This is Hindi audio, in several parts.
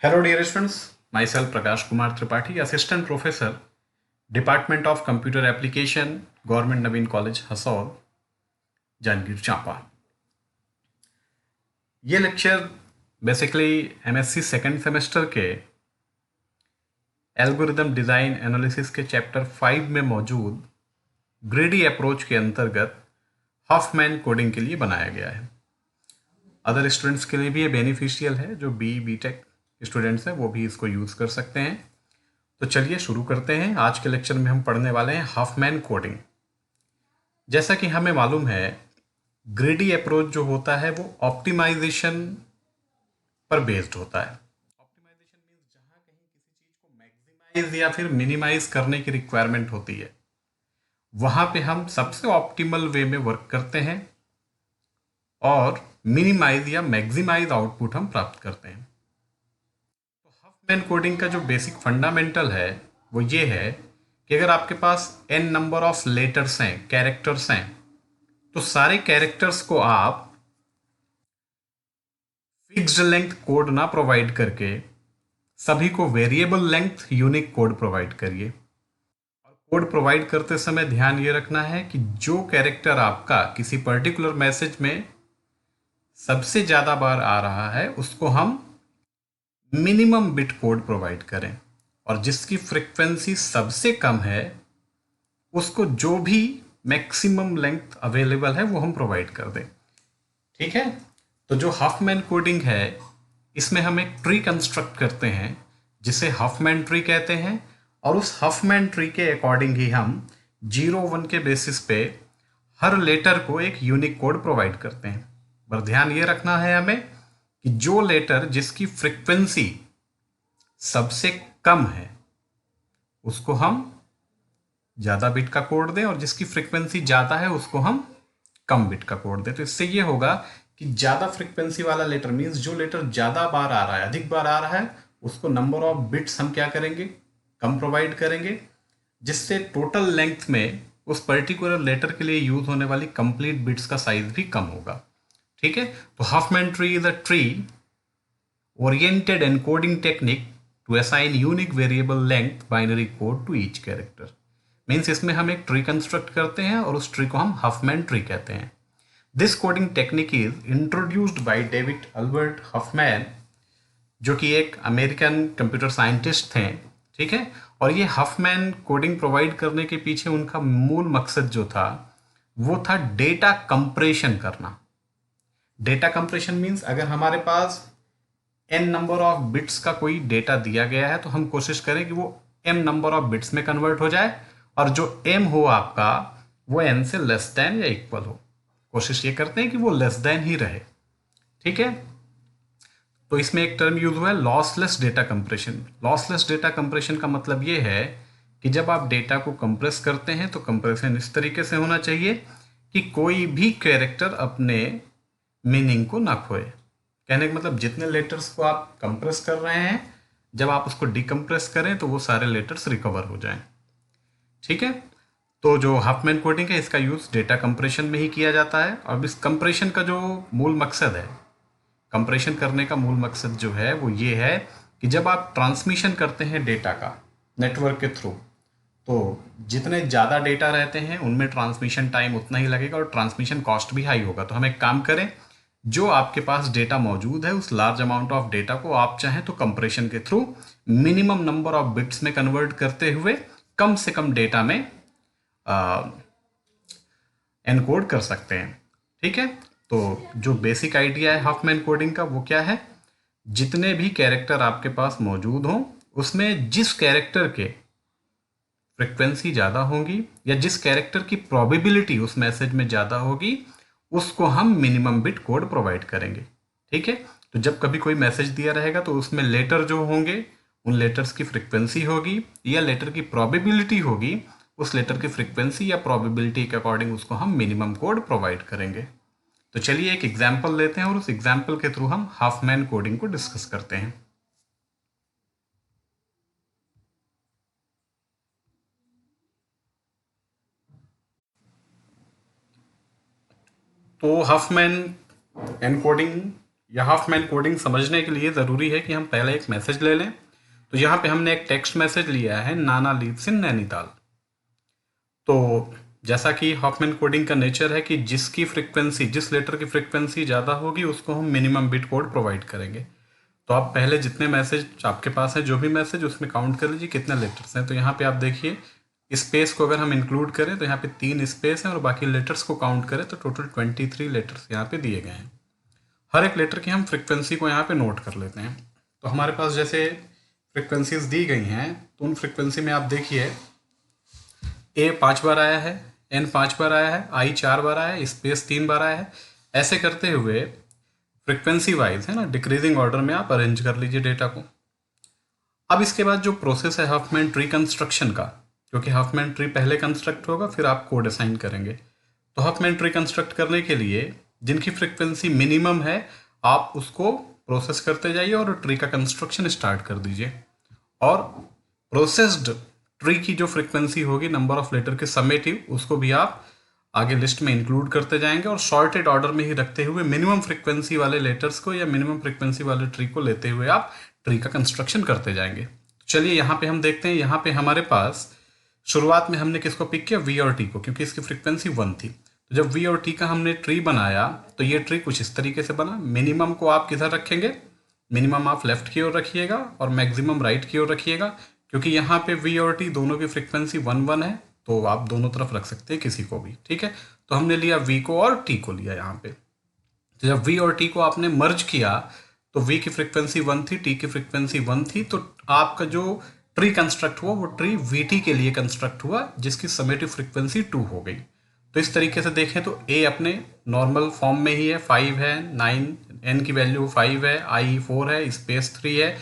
Hello, dear students. Myself Prakash Kumar Tripathi, Assistant Professor, Department of Computer Application, Government Naveen College, Hassaul, Janjgir Champa. ये lecture basically MSc second semester के एल्गोरिदम डिज़ाइन एनालिसिस के चैप्टर 5 में मौजूद ग्रेडी अप्रोच के अंतर्गत हॉफमैन कोडिंग के लिए बनाया गया है। अदर स्टूडेंट्स के लिए भी ये बेनिफिशियल है, जो बी टेक स्टूडेंट्स हैं वो भी इसको यूज़ कर सकते हैं। तो चलिए शुरू करते हैं। आज के लेक्चर में हम पढ़ने वाले हैं हॉफमैन कोडिंग। जैसा कि हमें मालूम है, ग्रेडी अप्रोच जो होता है वो ऑप्टिमाइजेशन पर बेस्ड होता है। ऑप्टिमाइजेशन मीन्स जहां कहीं किसी चीज को मैक्सिमाइज या फिर मिनिमाइज करने की रिक्वायरमेंट होती है, वहां पे हम सबसे ऑप्टिमल वे में वर्क करते हैं और मिनिमाइज या मैक्सिमाइज आउटपुट हम प्राप्त करते हैं। तो हफमैन कोडिंग का जो बेसिक फंडामेंटल है वो ये है कि अगर आपके पास n नंबर ऑफ लेटर्स हैं, कैरेक्टर्स हैं, तो सारे कैरेक्टर्स को आप फिक्स्ड लेंथ कोड ना प्रोवाइड करके सभी को variable length unique code provide करिए। और कोड प्रोवाइड करते समय ध्यान ये रखना है कि जो कैरेक्टर आपका किसी पर्टिकुलर मैसेज में सबसे ज़्यादा बार आ रहा है उसको हम मिनिमम बिट कोड प्रोवाइड करें, और जिसकी फ्रिक्वेंसी सबसे कम है उसको जो भी मैक्सिमम लेंथ अवेलेबल है वो हम प्रोवाइड कर दें। ठीक है। तो जो हॉफमैन कोडिंग है, इसमें हम एक ट्री कंस्ट्रक्ट करते हैं जिसे हॉफमैन ट्री कहते हैं, और उस हॉफमैन ट्री के अकॉर्डिंग ही हम 0 1 के बेसिस पे हर लेटर को एक यूनिक कोड प्रोवाइड करते हैं। पर ध्यान ये रखना है हमें कि जो लेटर जिसकी फ्रिक्वेंसी सबसे कम है उसको हम ज़्यादा बिट का कोड दें, और जिसकी फ्रिक्वेंसी ज़्यादा है उसको हम कम बिट का कोड दें। तो इससे ये होगा कि ज़्यादा फ्रिक्वेंसी वाला लेटर मीन्स जो लेटर ज़्यादा बार आ रहा है, अधिक बार आ रहा है, उसको नंबर ऑफ बिट्स हम क्या करेंगे, कम प्रोवाइड करेंगे, जिससे टोटल लेंथ में उस पर्टिकुलर लेटर के लिए यूज होने वाली कंप्लीट बिट्स का साइज भी कम होगा। ठीक है। तो Huffman tree is a tree oriented encoding technique to assign unique variable length binary code to each character। Means इसमें हम एक ट्री कंस्ट्रक्ट करते हैं और उस ट्री को हम हफमैन ट्री कहते हैं। This coding technique is introduced by David Albert Huffman, जो कि एक अमेरिकन कंप्यूटर साइंटिस्ट थे। ठीक है। और ये हफमैन कोडिंग प्रोवाइड करने के पीछे उनका मूल मकसद जो था वो था डेटा कंप्रेशन करना। डेटा कंप्रेशन मीन्स अगर हमारे पास n नंबर ऑफ बिट्स का कोई डेटा दिया गया है तो हम कोशिश करें कि वो m नंबर ऑफ बिट्स में कन्वर्ट हो जाए, और जो m हो आपका वो n से लेस देन या इक्वल हो। कोशिश ये करते हैं कि वो लेस देन ही रहे। ठीक है। तो इसमें एक टर्म यूज हुआ है lossless data compression. Lossless data compression का मतलब ये है कि जब आप डेटा को कंप्रेस करते हैं तो कंप्रेशन इस तरीके से होना चाहिए कि कोई भी कैरेक्टर अपने मीनिंग को ना खोए। कहने का मतलब जितने लेटर्स को आप कंप्रेस कर रहे हैं, जब आप उसको डिकम्प्रेस करें तो वो सारे लेटर्स रिकवर हो जाएं। ठीक है। तो जो हाफमैन कोडिंग है इसका यूज़ डेटा कंप्रेशन में ही किया जाता है, और इस कंप्रेशन का जो मूल मकसद है, कंप्रेशन करने का मूल मकसद जो है वो ये है कि जब आप ट्रांसमिशन करते हैं डेटा का नेटवर्क के थ्रू, तो जितने ज़्यादा डेटा रहते हैं उनमें ट्रांसमिशन टाइम उतना ही लगेगा और ट्रांसमिशन कॉस्ट भी हाई होगा। तो हम एक काम करें, जो आपके पास डेटा मौजूद है उस लार्ज अमाउंट ऑफ डेटा को आप चाहें तो कंप्रेशन के through minimum number of bits में कन्वर्ट करते हुए कम से कम डेटा में एनकोड कर सकते हैं। ठीक है। तो जो बेसिक आइडिया है हॉफमैन कोडिंग का वो क्या है, जितने भी कैरेक्टर आपके पास मौजूद हों उसमें जिस कैरेक्टर के फ्रिक्वेंसी ज़्यादा होगी या जिस कैरेक्टर की प्रोबेबिलिटी उस मैसेज में ज़्यादा होगी उसको हम मिनिमम बिट कोड प्रोवाइड करेंगे। ठीक है। तो जब कभी कोई मैसेज दिया रहेगा तो उसमें लेटर जो होंगे उन लेटर्स की फ्रिक्वेंसी होगी या लेटर की प्रोबेबिलिटी होगी, उस लेटर की फ्रिक्वेंसी या प्रोबेबिलिटी के अकॉर्डिंग उसको हम मिनिमम कोड प्रोवाइड करेंगे। तो चलिए एक एग्जाम्पल लेते हैं और उस एग्जाम्पल के थ्रू हम हाफमैन कोडिंग को डिस्कस करते हैं। तो हफमैन एनकोडिंग यह हाफमैन कोडिंग समझने के लिए ज़रूरी है कि हम पहले एक मैसेज ले लें। तो यहाँ पे हमने एक टेक्स्ट मैसेज लिया है, नाना लिव्स इन नैनीताल। तो जैसा कि हॉफमैन कोडिंग का नेचर है कि जिसकी फ्रीक्वेंसी, जिस लेटर की फ्रीक्वेंसी ज़्यादा होगी उसको हम मिनिमम बिट कोड प्रोवाइड करेंगे। तो आप पहले जितने मैसेज आपके पास है, जो भी मैसेज, उसमें काउंट कर लीजिए कितने लेटर्स हैं। तो यहाँ पे आप देखिए स्पेस को अगर हम इंक्लूड करें तो यहाँ पे 3 स्पेस हैं और बाकी लेटर्स को काउंट करें तो टोटल 23 लेटर्स यहाँ पे दिए गए हैं। हर एक लेटर की हम फ्रीक्वेंसी को यहाँ पे नोट कर लेते हैं। तो हमारे पास जैसे फ्रीक्वेंसीज दी गई हैं तो उन फ्रीक्वेंसी में आप देखिए ए 5 बार आया है, एन 5 बार आया है, आई 4 बार आया है, स्पेस 3 बार आया है। ऐसे करते हुए फ्रीक्वेंसी वाइज है ना, डिक्रीजिंग ऑर्डर में आप अरेंज कर लीजिए डेटा को। अब इसके बाद जो प्रोसेस है हाफमैन ट्री कंस्ट्रक्शन का, क्योंकि हाफमैन ट्री पहले कंस्ट्रक्ट होगा फिर आप कोड असाइन करेंगे। तो हाफमैन ट्री कंस्ट्रक्ट करने के लिए जिनकी फ्रीक्वेंसी मिनिमम है आप उसको प्रोसेस करते जाइए और ट्री का कंस्ट्रक्शन स्टार्ट कर दीजिए। और प्रोसेस्ड ट्री की जो फ्रीक्वेंसी होगी नंबर ऑफ लेटर के समेटिव, उसको भी आप आगे लिस्ट में इंक्लूड करते जाएंगे और सॉर्टेड ऑर्डर में ही रखते हुए मिनिमम फ्रीक्वेंसी वाले लेटर्स को या मिनिमम फ्रीक्वेंसी वाले ट्री को लेते हुए आप ट्री का कंस्ट्रक्शन करते जाएंगे। चलिए यहाँ पे हम देखते हैं, यहाँ पे हमारे पास शुरुआत में हमने किसको पिक किया, वी और टी को, क्योंकि इसकी फ्रीक्वेंसी 1 थी। तो जब वी और टी का हमने ट्री बनाया तो ये ट्री कुछ इस तरीके से बना। मिनिमम को आप किधर रखेंगे, मिनिमम आप लेफ्ट की ओर रखिएगा और मैक्सिमम राइट की ओर रखिएगा, क्योंकि यहाँ पे वी और टी दोनों की फ्रीक्वेंसी 1 है तो आप दोनों तरफ रख सकते हैं किसी को भी, ठीक है। तो हमने लिया वी को और टी को लिया यहाँ पे। तो जब वी और टी को आपने मर्ज किया तो वी की फ्रीक्वेंसी 1 थी, टी की फ्रीक्वेंसी 1 थी, तो आपका जो ट्री कंस्ट्रक्ट हुआ वो ट्री वी टी के लिए कंस्ट्रक्ट हुआ जिसकी समेटिव फ्रीक्वेंसी 2 हो गई। तो इस तरीके से देखें तो ए अपने नॉर्मल फॉर्म में ही है, 5 है, 9, एन की वैल्यू 5 है, आई 4 है, स्पेस 3 है,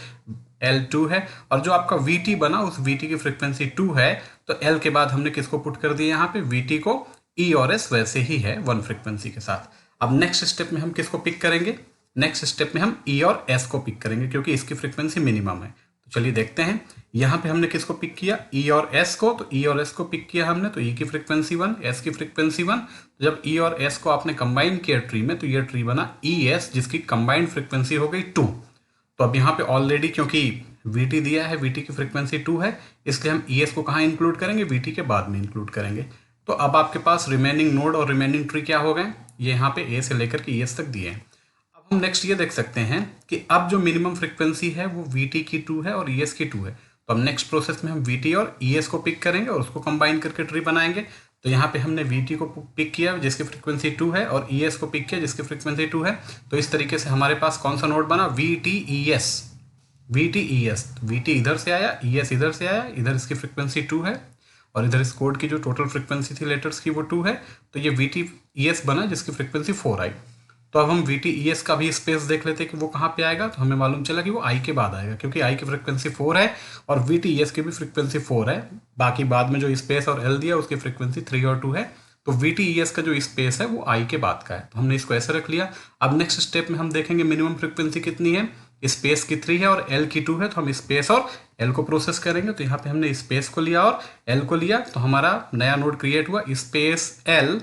एल 2 है, और जो आपका वी टी बना उस वी टी की फ्रीक्वेंसी 2 है। तो एल के बाद हमने किसको पुट कर दिया यहाँ पे, वी टी को। ई और एस वैसे ही है 1 फ्रीक्वेंसी के साथ। अब नेक्स्ट स्टेप में हम किसको पिक करेंगे, नेक्स्ट स्टेप में हम ई और एस को पिक करेंगे क्योंकि इसकी फ्रीक्वेंसी मिनिमम है। तो चलिए देखते हैं, यहाँ पे हमने किसको पिक किया, ई और एस को। तो ई और एस को पिक किया हमने, तो ई की फ्रीक्वेंसी 1, एस की फ्रीक्वेंसी 1। तो जब ई और एस को आपने कंबाइन किया ट्री में तो ये ट्री बना ई एस जिसकी कंबाइंड फ्रीक्वेंसी हो गई 2। तो अब यहाँ पे ऑलरेडी क्योंकि वी टी दिया है, वी टी की फ्रीक्वेंसी 2 है, इसलिए हम ई एस को कहाँ इंक्लूड करेंगे, वी टी के बाद में इंक्लूड करेंगे। तो अब आपके पास रिमेनिंग नोड और रिमेनिंग ट्री क्या हो गए, ये यहाँ पे ए से लेकर के ई एस तक दिए हैं। अब हम नेक्स्ट ये देख सकते हैं कि अब जो मिनिमम फ्रीक्वेंसी है वो वी टी की 2 है और ई एस की 2 है। तो अब नेक्स्ट प्रोसेस में हम वी टी और ई एस को पिक करेंगे और उसको कंबाइन करके ट्री बनाएंगे। तो यहाँ पे हमने वी टी को पिक किया जिसकी फ्रीक्वेंसी 2 है और ई एस को पिक किया जिसकी फ्रीक्वेंसी 2 है। तो इस तरीके से हमारे पास कौन सा नोड बना, we T E S, we T E S. We T इधर से आया, ई एस इधर से आया, इधर इसकी फ्रीक्वेंसी 2 है और इधर इस कोड की जो टोटल फ्रीक्वेंसी थी लेटर्स की वो 2 है। तो ये वी टी ई एस बना जिसकी फ्रीक्वेंसी 4 आई। तो अब हम वी टी ई एस का भी स्पेस देख लेते हैं कि वो कहाँ पे आएगा। तो हमें मालूम चला कि वो आई के बाद आएगा क्योंकि आई की फ्रीक्वेंसी 4 है और वी टी ई एस की भी फ्रीक्वेंसी 4 है। बाकी बाद में जो स्पेस और एल दिया उसकी फ्रीक्वेंसी 3 और 2 है। तो वी टी ई एस का जो स्पेस है वो आई के बाद का है, तो हमने इसको ऐसे रख लिया। अब नेक्स्ट स्टेप में हम देखेंगे मिनिमम फ्रीक्वेंसी कितनी है, स्पेस की 3 है और एल की 2 है। तो हम स्पेस और एल को प्रोसेस करेंगे। तो यहाँ पे हमने स्पेस को लिया और एल को लिया, तो हमारा नया नोड क्रिएट हुआ स्पेस एल।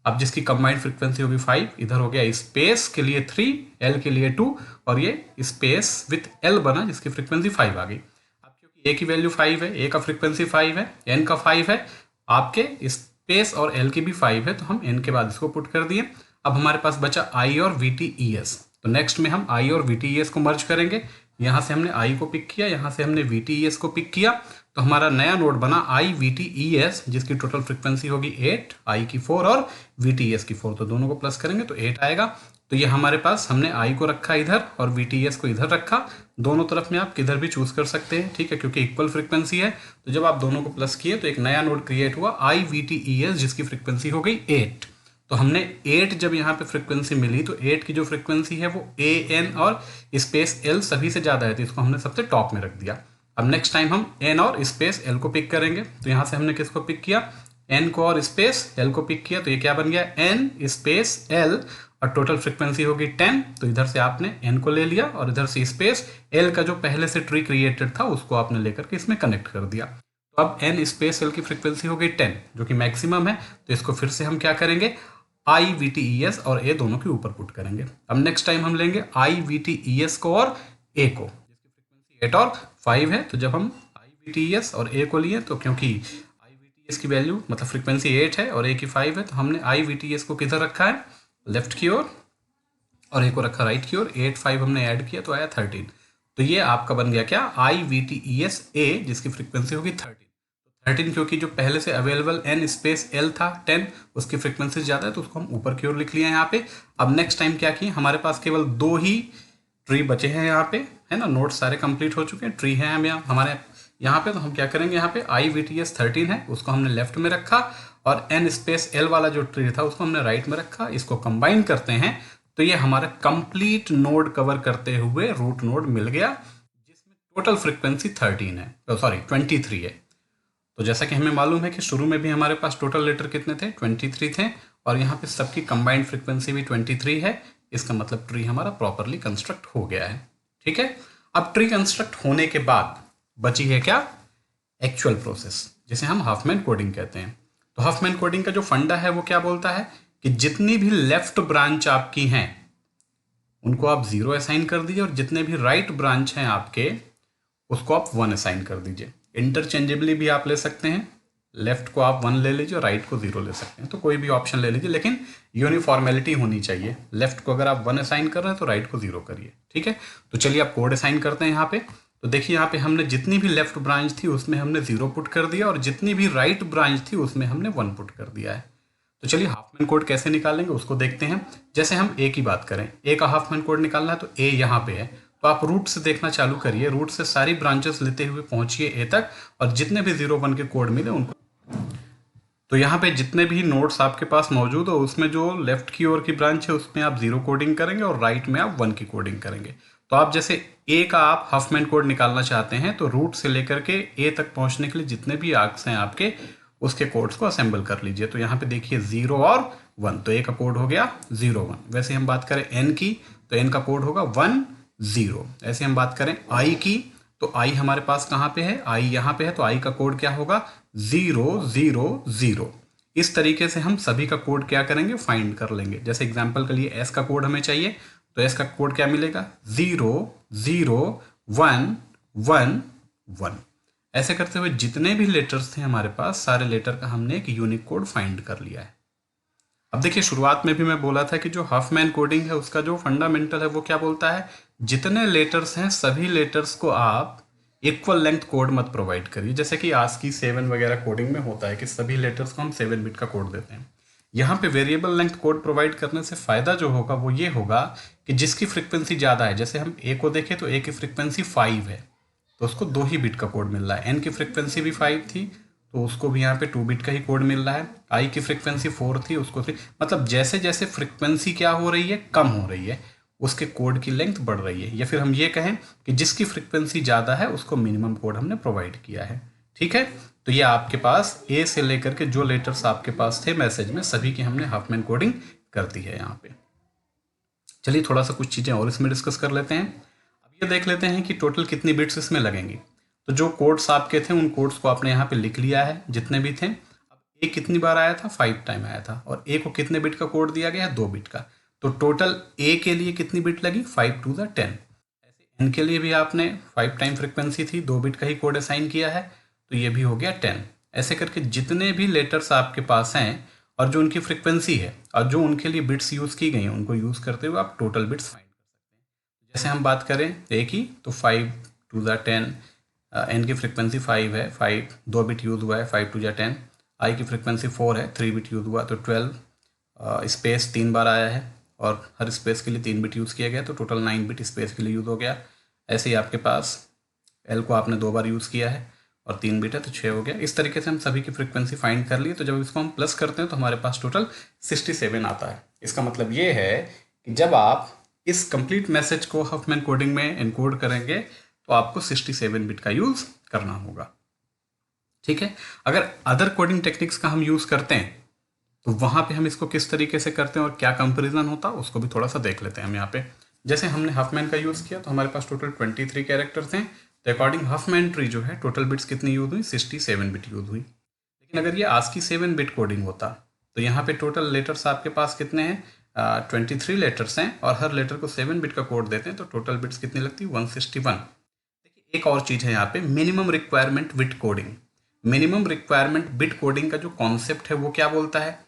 अब जिसकी कंबाइंड फ्रीक्वेंसी होगी 5, इधर हो गया स्पेस के लिए 3, एल के लिए 2 और ये स्पेस विथ एल बना जिसकी फ्रीक्वेंसी 5 आ गई। अब क्योंकि ए की वैल्यू 5 है, ए का फ्रीक्वेंसी 5 है, एन का 5 है, आपके स्पेस और एल की भी 5 है, तो हम एन के बाद इसको पुट कर दिए। अब हमारे पास बचा आई और वी टी ई एस। तो नेक्स्ट में हम आई और वी टी ई एस को मर्ज करेंगे। यहाँ से हमने आई को पिक किया, यहाँ से हमने वी टी ई एस को पिक किया, तो हमारा नया नोड बना आई वी टी ई एस जिसकी टोटल फ्रीक्वेंसी होगी 8, आई की 4 और वी टी ई एस की 4। तो दोनों को प्लस करेंगे तो 8 आएगा। तो ये हमारे पास हमने आई को रखा इधर और वी टी ई एस को इधर रखा। दोनों तरफ में आप किधर भी चूज कर सकते हैं, ठीक है, क्योंकि इक्वल फ्रीक्वेंसी है। तो जब आप दोनों को प्लस किए तो एक नया नोड क्रिएट हुआ आई वी टी ई एस जिसकी फ्रीक्वेंसी हो गई 8। तो हमने 8 जब यहाँ पे फ्रीक्वेंसी मिली तो 8 की जो फ्रीक्वेंसी है वो ए एन और स्पेस एल सभी से ज़्यादा है, तो इसको हमने सबसे टॉप में रख दिया। अब नेक्स्ट टाइम हम एन और स्पेस एल को पिक करेंगे। तो यहाँ से हमने किसको पिक किया, एन को और स्पेस एल को पिक किया। तो ये क्या बन गया, एन स्पेस एल और टोटल फ्रीक्वेंसी होगी 10। तो इधर से आपने एन को ले लिया और इधर से स्पेस एल का जो पहले से ट्री क्रिएटेड था उसको आपने लेकर के इसमें कनेक्ट कर दिया। तो अब एन स्पेस एल की फ्रीक्वेंसी हो गई 10 जो कि मैक्सिमम है। तो इसको फिर से हम क्या करेंगे, IVTES और A दोनों के ऊपर पुट करेंगे। अब नेक्स्ट टाइम हम लेंगे IVTES को और A को, जिसकी फ्रीक्वेंसी 8 और 5 है। तो जब हम IVTES और A को लिए तो क्योंकि IVTES की वैल्यू मतलब फ्रीक्वेंसी 8 है और A की 5 है, तो हमने IVTES को किधर रखा है, लेफ्ट की ओर, और A को रखा राइट की ओर। 8 5 हमने ऐड किया तो आया 13। तो ये आपका बन गया क्या, IVTES A, जिसकी फ्रीक्वेंसी होगी 13। 13 क्योंकि जो पहले से अवेलेबल n स्पेस l था 10, उसकी फ्रीक्वेंसी ज़्यादा है तो उसको हम ऊपर की ओर लिख लिया यहाँ पे। अब नेक्स्ट टाइम क्या किए, हमारे पास केवल 2 ही ट्री बचे हैं यहाँ पे, है ना, नोट्स सारे कंप्लीट हो चुके हैं, ट्री है हम हमारे यहाँ पे। तो हम क्या करेंगे, यहाँ पे IVTES 13 है, उसको हमने लेफ्ट में रखा, और n स्पेस l वाला जो ट्री था उसको हमने राइट में रखा। इसको कंबाइन करते हैं तो ये हमारा कंप्लीट नोड कवर करते हुए रूट नोड मिल गया, जिसमें टोटल फ्रीक्वेंसी 13 है, सॉरी 23 है। तो जैसा कि हमें मालूम है कि शुरू में भी हमारे पास टोटल लेटर कितने थे, 23 थे, और यहाँ पे सबकी कंबाइंड फ्रीक्वेंसी भी 23 है। इसका मतलब ट्री हमारा प्रॉपरली कंस्ट्रक्ट हो गया है। ठीक है, अब ट्री कंस्ट्रक्ट होने के बाद बची है क्या, एक्चुअल प्रोसेस, जिसे हम हाफमैन कोडिंग कहते हैं। तो हाफमैन कोडिंग का जो फंडा है वो क्या बोलता है कि जितनी भी लेफ्ट ब्रांच आपकी हैं उनको आप 0 असाइन कर दीजिए, और जितने भी राइट ब्रांच हैं आपके उसको आप 1 असाइन कर दीजिए। इंटरचेंजेबली भी आप ले सकते हैं, लेफ्ट को आप 1 ले लीजिए और राइट को 0 ले सकते हैं, तो कोई भी ऑप्शन ले लीजिए, लेकिन यूनिफॉर्मेलिटी होनी चाहिए। लेफ्ट को अगर आप 1 असाइन कर रहे हैं तो राइट को 0 करिए। ठीक है, तो चलिए आप कोड असाइन करते हैं यहाँ पे। तो देखिए यहाँ पे हमने जितनी भी लेफ्ट ब्रांच थी उसमें हमने 0 पुट कर दिया, और जितनी भी राइट ब्रांच थी उसमें हमने 1 पुट कर दिया है। तो चलिए हाफमैन कोड कैसे निकालेंगे उसको देखते हैं। जैसे हम ए की बात करें, ए का हाफमैन कोड निकालना है तो ए यहाँ पे है, तो आप रूट से देखना चालू करिए, रूट से सारी ब्रांचेस लेते हुए पहुंचिए ए तक, और जितने भी 0 1 के कोड मिले उनको। तो यहाँ पे जितने भी नोड्स आपके पास मौजूद हो उसमें जो लेफ्ट की ओर की ब्रांच है उसमें आप 0 कोडिंग करेंगे और राइट में आप 1 की कोडिंग करेंगे। तो आप जैसे ए का आप हाफमैन कोड निकालना चाहते हैं तो रूट से लेकर के ए तक पहुंचने के लिए जितने भी आर्क्स हैं आपके उसके कोड्स को असेंबल कर लीजिए। तो यहाँ पे देखिए 0 और 1, तो ए का कोड हो गया 0 1। वैसे हम बात करें एन की तो एन का कोड होगा 1 0। ऐसे हम बात करें आई की तो आई हमारे पास कहाँ पे है, आई यहाँ पे है, तो आई का कोड क्या होगा 0 0 0। इस तरीके से हम सभी का कोड क्या करेंगे, फाइंड कर लेंगे। जैसे एग्जांपल के लिए एस का कोड हमें चाहिए, तो एस का कोड क्या मिलेगा 0 0 1 1 1। ऐसे करते हुए जितने भी लेटर्स थे हमारे पास सारे लेटर का हमने एक यूनिक कोड फाइंड कर लिया है। अब देखिए शुरुआत में भी मैं बोला था कि जो हाफमैन कोडिंग है उसका जो फंडामेंटल है वो क्या बोलता है, जितने लेटर्स हैं सभी लेटर्स को आप इक्वल लेंथ कोड मत प्रोवाइड करिए। जैसे कि ASCII 7 वगैरह कोडिंग में होता है कि सभी लेटर्स को हम 7 बिट का कोड देते हैं। यहाँ पे वेरिएबल लेंथ कोड प्रोवाइड करने से फ़ायदा जो होगा वो ये होगा कि जिसकी फ्रीक्वेंसी ज़्यादा है, जैसे हम ए को देखें तो ए की फ्रीक्वेंसी 5 है तो उसको 2 ही बिट का कोड मिल रहा है। एन की फ्रीक्वेंसी भी 5 थी तो उसको भी यहाँ पे 2 बिट का ही कोड मिल रहा है। आई की फ्रीक्वेंसी 4 थी उसको 3, मतलब जैसे जैसे फ्रीक्वेंसी क्या हो रही है, कम हो रही है, उसके कोड की लेंथ बढ़ रही है। या फिर हम ये कहें कि जिसकी फ्रीक्वेंसी ज़्यादा है उसको मिनिमम कोड हमने प्रोवाइड किया है। ठीक है, तो ये आपके पास ए से लेकर के जो लेटर्स आपके पास थे मैसेज में सभी की हमने हाफमैन कोडिंग कर दी है यहाँ पे। चलिए थोड़ा सा कुछ चीज़ें और इसमें डिस्कस कर लेते हैं। अब ये देख लेते हैं कि टोटल कितनी बिट्स इसमें लगेंगी। तो जो कोड्स आपके थे उन कोड्स को आपने यहाँ पे लिख लिया है जितने भी थे। अब ए कितनी बार आया था, 5 टाइम आया था, और ए को कितने बिट का कोड दिया गया है, 2 बिट का। तो टोटल ए के लिए कितनी बिट लगी, 5 2 10। ऐसे एन के लिए भी आपने 5 टाइम फ्रिक्वेंसी थी, 2 बिट का ही कोड असाइन किया है, तो ये भी हो गया 10। ऐसे करके जितने भी लेटर्स आपके पास हैं और जो उनकी फ्रिक्वेंसी है और जो उनके लिए बिट्स यूज़ की गई हैं उनको यूज़ करते हुए आप टोटल बिट्स फाइंड कर सकते हैं। जैसे हम बात करें ए की तो 5 2 10, एन की फ्रिक्वेंसी 5 है, 5 2 बिट यूज़ हुआ है, 5 2 10। आई की फ्रिक्वेंसी 4 है, 3 बिट यूज़ हुआ तो 12। स्पेस 3 बार आया है और हर स्पेस के लिए 3 बिट यूज़ किया गया तो टोटल 9 बिट स्पेस के लिए यूज़ हो गया। ऐसे ही आपके पास एल को आपने 2 बार यूज़ किया है और 3 बिट है तो 6 हो गया। इस तरीके से हम सभी की फ्रिक्वेंसी फाइंड कर लिए। तो जब इसको हम प्लस करते हैं तो हमारे पास टोटल 67 आता है। इसका मतलब ये है कि जब आप इस कंप्लीट मैसेज को हाफमैन कोडिंग में एनकोड करेंगे तो आपको 67 बिट का यूज़ करना होगा। ठीक है, अगर अदर कोडिंग टेक्निक्स का हम यूज़ करते हैं तो वहाँ पे हम इसको किस तरीके से करते हैं और क्या कंपेरिजन होता है उसको भी थोड़ा सा देख लेते हैं हम यहाँ पे। जैसे हमने हाफमैन का यूज़ किया तो हमारे पास टोटल 23 कैरेक्टर्स हैं, तो अकॉर्डिंग हाफमैन ट्री जो है टोटल बिट्स कितनी यूज़ हुई, 67 बिट यूज़ हुई। लेकिन अगर ये ASCII 7 बिट कोडिंग होता तो यहाँ पे टोटल लेटर्स आपके पास कितने हैं, 23 लेटर्स हैं, और हर लेटर को 7 बिट का कोड देते हैं, तो टोटल बिट्स कितनी लगती है 161। देखिए एक और चीज़ है यहाँ पे, minimum requirement bit coding. Minimum requirement bit coding का जो कॉन्सेप्ट है वो क्या बोलता है,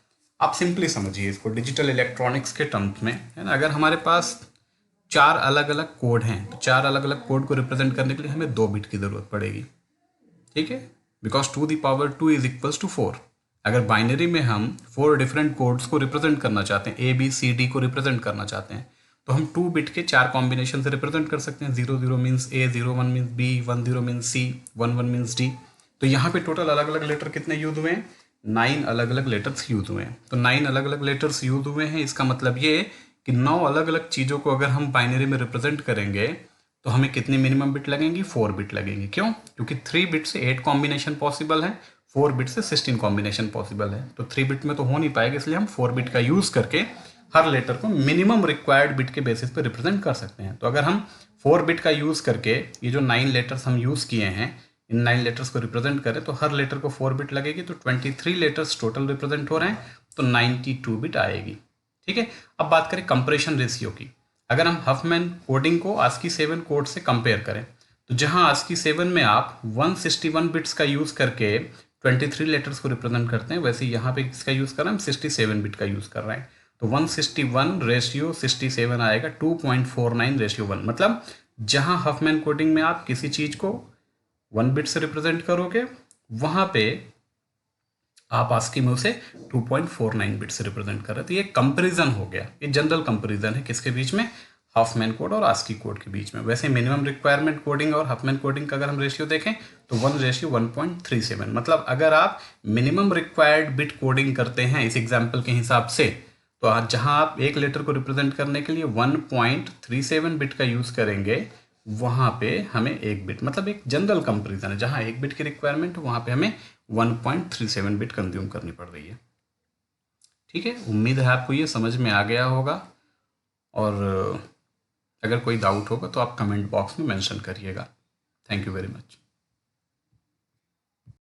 आप सिंपली समझिए इसको डिजिटल इलेक्ट्रॉनिक्स के टर्म्स में, है ना। अगर हमारे पास 4 अलग अलग कोड हैं, तो 4 अलग अलग कोड को रिप्रेजेंट करने के लिए हमें 2 बिट की ज़रूरत पड़ेगी, ठीक है, बिकॉज 2 इज इक्वल्स टू 4। अगर बाइनरी में हम 4 डिफरेंट कोड्स को रिप्रेजेंट करना चाहते हैं, ए बी सी डी को रिप्रेजेंट करना चाहते हैं, तो हम 2 बिट के 4 कॉम्बिनेशन से रिप्रेजेंट कर सकते हैं। 0 मीन्स ए, 01 मीन्स बी, 10 मीन्स सी, 11 मीन्स डी। तो यहाँ पे टोटल अलग अलग लेटर कितने यूज हुए हैं, 9 अलग अलग लेटर्स यूज हुए हैं। तो 9 अलग अलग लेटर्स यूज हुए हैं, इसका मतलब ये कि 9 अलग अलग चीज़ों को अगर हम बाइनरी में रिप्रेजेंट करेंगे तो हमें कितनी मिनिमम बिट लगेंगी, 4 बिट लगेंगी। क्यों, क्योंकि 3 बिट से 8 कॉम्बिनेशन पॉसिबल है, 4 बिट से 16 कॉम्बिनेशन पॉसिबल है। तो 3 बिट में तो हो नहीं पाएगा, इसलिए हम 4 बिट का यूज़ करके हर लेटर को मिनिमम रिक्वायर्ड बिट के बेसिस पे रिप्रेजेंट कर सकते हैं। तो अगर हम 4 बिट का यूज़ करके ये जो 9 लेटर्स हम यूज़ किए हैं, इन 9 लेटर्स को रिप्रेजेंट करें तो हर लेटर को 4 बिट लगेगी, तो 23 लेटर्स टोटल रिप्रेजेंट हो रहे हैं, तो 92 बिट आएगी, ठीक है। अब बात करें कंप्रेशन रेशियो की। अगर हम हफमैन कोडिंग को ASCII 7 कोड से कंपेयर करें, तो जहां ASCII 7 में आप 161 बिट्स का यूज़ करके 23 लेटर्स को रिप्रेजेंट करते हैं, वैसे यहाँ पे किसका यूज़ कर रहे हैं, हम 67 बिट का यूज़ कर रहे हैं। तो 161 रेशियो 67 आएगा, 2.49 रेशियो 1। मतलब जहां हफमैन कोडिंग में आप किसी चीज़ को 1 बिट से रिप्रेजेंट करोगे, वहां पे आप ASCII में उसे 2.49 बिट से रिप्रेजेंट कर रहे हैं। तो ये कंपैरिजन हो गया, ये जनरल कंपैरिजन है किसके बीच में, हफमैन कोड और ASCII कोड के बीच में। वैसे मिनिमम रिक्वायरमेंट कोडिंग और हफमैन कोडिंग का अगर हम रेशियो देखें तो 1:1.37। मतलब अगर आप मिनिमम रिक्वायर्ड बिट कोडिंग करते हैं इस एग्जाम्पल के हिसाब से, तो आज जहां आप एक लेटर को रिप्रेजेंट करने के लिए 1.37 बिट का यूज़ करेंगे, वहाँ पे हमें 1 बिट, मतलब एक जनरल कंपैरिजन है, जहाँ 1 बिट की रिक्वायरमेंट है वहाँ पे हमें 1.37 बिट कंज्यूम करनी पड़ रही है, ठीक है। उम्मीद है आपको ये समझ में आ गया होगा, और अगर कोई डाउट होगा तो आप कमेंट बॉक्स में मेंशन करिएगा। Thank you very much.